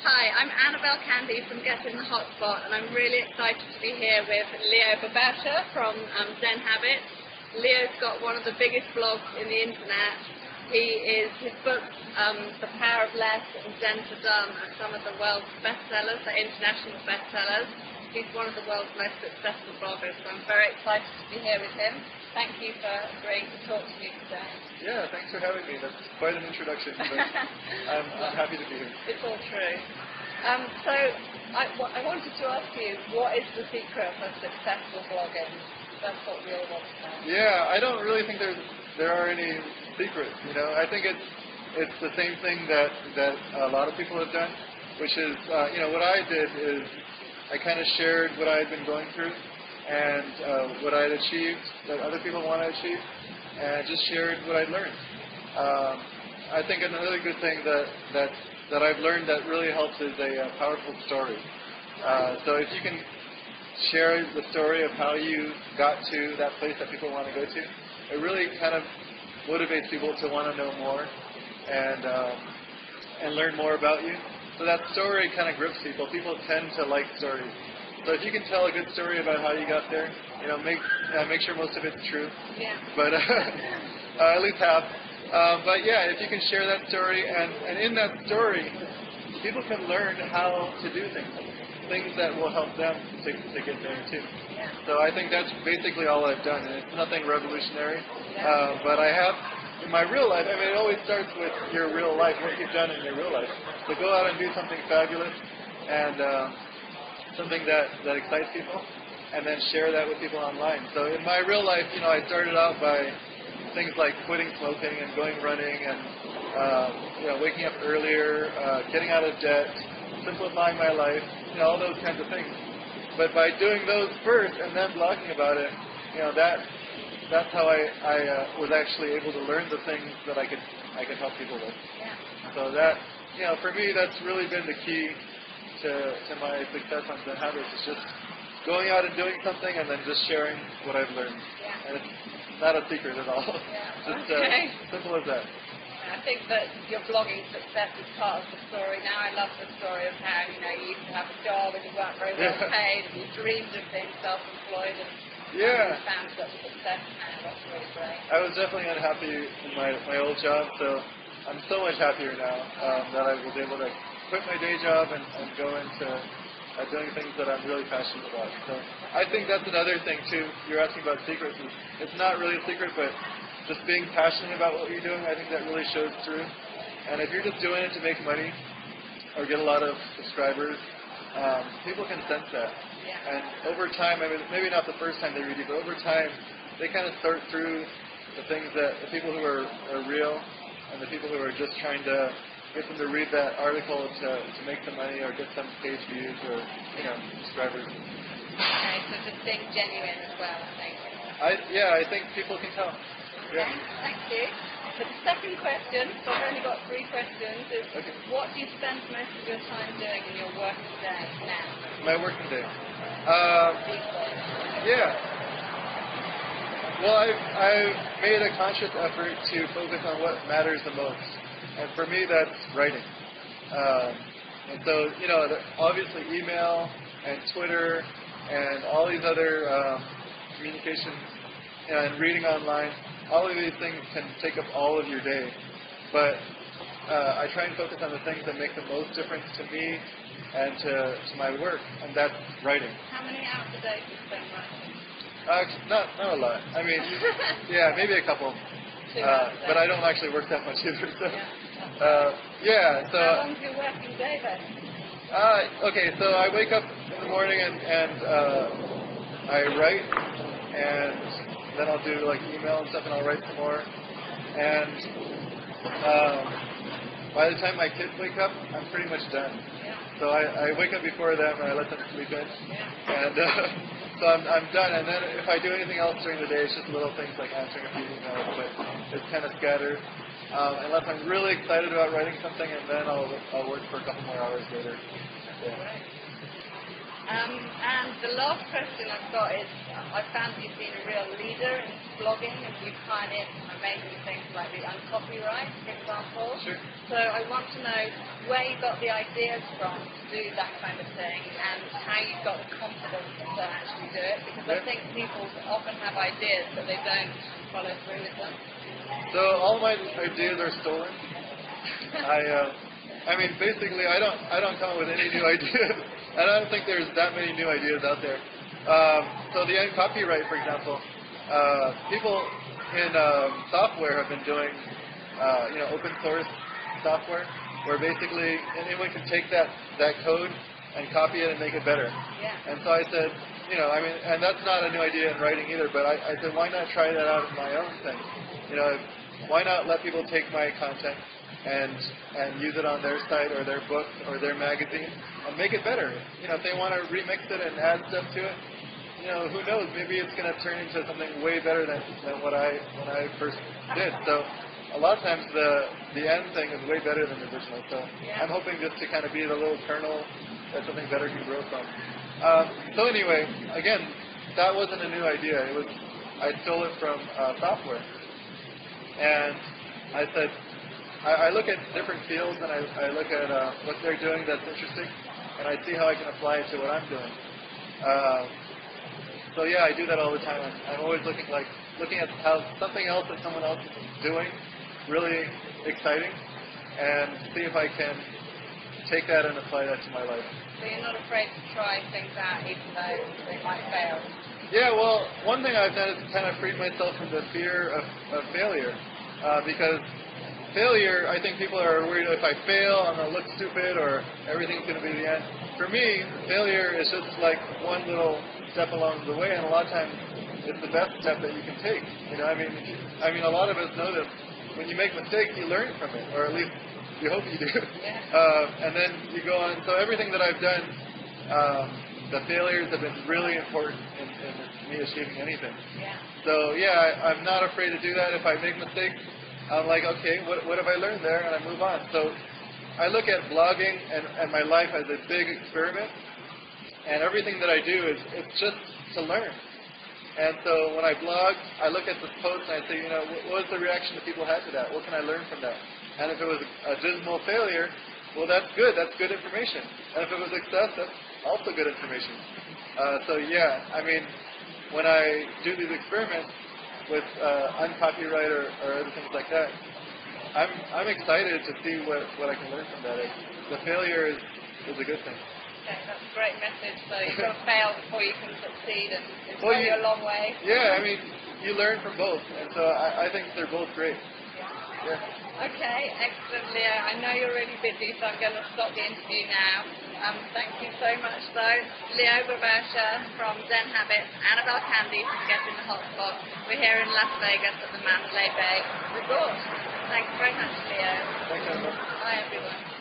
Hi, I'm Annabelle Candy from Get in the Hotspot, and I'm really excited to be here with Leo Babauta from Zen Habits. Leo's got one of the biggest blogs in the internet. His books, The Power of Less and Zen for Dumb, are some of the world's bestsellers, they're international bestsellers. He's one of the world's most successful bloggers, so I'm very excited to be here with him. Thank you for agreeing to talk to me today. Yeah, thanks for having me. That's quite an introduction, but I'm happy to be here. It's all true. So I wanted to ask you, what is the secret of successful blogging? That's what we all want to know. Yeah, I don't really think there are any secrets. You know, I think it's the same thing that a lot of people have done, which is what I did is I kind of shared what I had been going through and what I had achieved that other people want to achieve, and just shared what I'd learned. I think another good thing that I've learned that really helps is a powerful story. So if you can share the story of how you got to that place that people want to go to, it really kind of motivates people to want to know more and learn more about you. So that story kind of grips people. People tend to like stories. So if you can tell a good story about how you got there, make sure most of it's true. Yeah. But at least half. But yeah, if you can share that story, and in that story, people can learn how to do things that will help them to get there too. Yeah. So I think that's basically all I've done, and it's nothing revolutionary. But I have, in my real life, I mean, it always starts with your real life, what you've done in your real life. So go out and do something fabulous, and something that excites people, and then share that with people online. So in my real life, I started out by things like quitting smoking and going running and waking up earlier, getting out of debt, simplifying my life, all those kinds of things. But by doing those first and then blogging about it, that's how I was actually able to learn the things that I could help people with. Yeah. So that, for me, that's really been the key to my success on Zen Habits, is just going out and doing something and then just sharing what I've learned. Yeah. And it's not a secret at all. Yeah. Just Okay. simple as that. I think that your blogging success is part of the story. Now I love the story of how you used to have a job and you weren't very well paid and you dreamed of being self-employed and you found such success now. That's really great. I was definitely unhappy in my old job, so I'm so much happier now that I was able to quit my day job and go into doing things that I'm really passionate about. So I think that's another thing too. You're asking about secrets. It's not really a secret, but just being passionate about what you're doing, I think that really shows through. And if you're just doing it to make money or get a lot of subscribers, people can sense that. Yeah. And over time, I mean, maybe not the first time they read you, but over time, they kind of sort through the things that the people who are real and the people who are just trying to get them to read that article to make some money or get some page views or subscribers. Okay, so just being genuine as well, I think. I think people can tell. Okay, Yeah. thank you. So the second question, so I've only got 3 questions, is what do you spend most of your time doing in your working day now? My working day. These days. Yeah. Well, I've made a conscious effort to focus on what matters the most. And for me, that's writing. And so, obviously email and Twitter and all these other communications and reading online, all of these things can take up all of your day. But I try and focus on the things that make the most difference to me and to my work, and that's writing. How many hours a day do you spend writing? Not a lot. I mean, yeah, maybe a couple. 2 hours a day. But I don't actually work that much either. So, so. How long's your working day then? Okay, so I wake up in the morning and I write, and then I'll do like email and stuff, and I'll write some more. And by the time my kids wake up, I'm pretty much done. Yeah. So I wake up before them and I let them sleep in, and so I'm done. And then if I do anything else during the day, it's just little things like answering a few emails, but it's kind of scattered. Unless I'm really excited about writing something, and then I'll work for a couple more hours later. Yeah. And the last question I've got is, I found you've been a real leader in blogging, and you've pioneered some amazing things like the uncopyright, for example. Sure. So I want to know where you got the ideas from to do that kind of thing, and how you got the confidence to actually do it, because I think people often have ideas, but they don't follow through with them. So all my ideas are stolen. I mean, basically, I don't come up with any new ideas, and I don't think there's that many new ideas out there. So the copyright, for example, people in software have been doing, open source software, where basically anyone can take that code and copy it and make it better. Yeah. And so I said, and that's not a new idea in writing either, but I said, why not try that out in my own thing? Why not let people take my content and use it on their site or their book or their magazine and make it better? If they want to remix it and add stuff to it, who knows? Maybe it's going to turn into something way better than when I first did. So a lot of times the end thing is way better than the original. So I'm hoping just to kind of be the little kernel that something better can grow from. So anyway, again, that wasn't a new idea. I stole it from software. And I said, I look at different fields and I look at what they're doing that's interesting, and I see how I can apply it to what I'm doing. So yeah, I do that all the time. I'm always looking at how something else that someone else is doing, really exciting, and see if I can take that and apply that to my life. So you're not afraid to try things out, even though they might fail? Yeah, well, one thing I've done is kind of freed myself from the fear of failure, because failure, I think people are worried if I fail, I'm going to look stupid or everything's going to be the end. For me, failure is just like one little step along the way, and a lot of times it's the best step that you can take. I mean, a lot of us know that when you make mistakes, you learn from it, or at least you hope you do. And then you go on. So everything that I've done, the failures have been really important in me achieving anything. Yeah. So yeah, I'm not afraid to do that. If I make mistakes, I'm like, okay, what have I learned there? And I move on. So I look at blogging and my life as a big experiment, and everything that I do it's just to learn. And so when I blog, I look at this post and I say, what was the reaction that people had to that? What can I learn from that? And if it was a dismal failure, well, that's good. That's good information. And if it was success, that's also good information. So yeah, I mean, when I do these experiments with uncopyright or other things like that, I'm excited to see what I can learn from that. The failure is a good thing. Okay, that's a great message. So you've got to fail before you can succeed, and it's going a long way. Yeah, I mean, you learn from both, and so I think they're both great. Yeah. Okay, excellent, Leo. I know you're really busy, so I'm going to stop the interview now. Thank you so much, though. Leo babauta from Zen Habits, Annabelle Candy from Get in the Hotspot. We're here in Las Vegas at the Mandalay Bay Resort. Thanks very much, Leo. Thanks, Annabelle. Bye, everyone.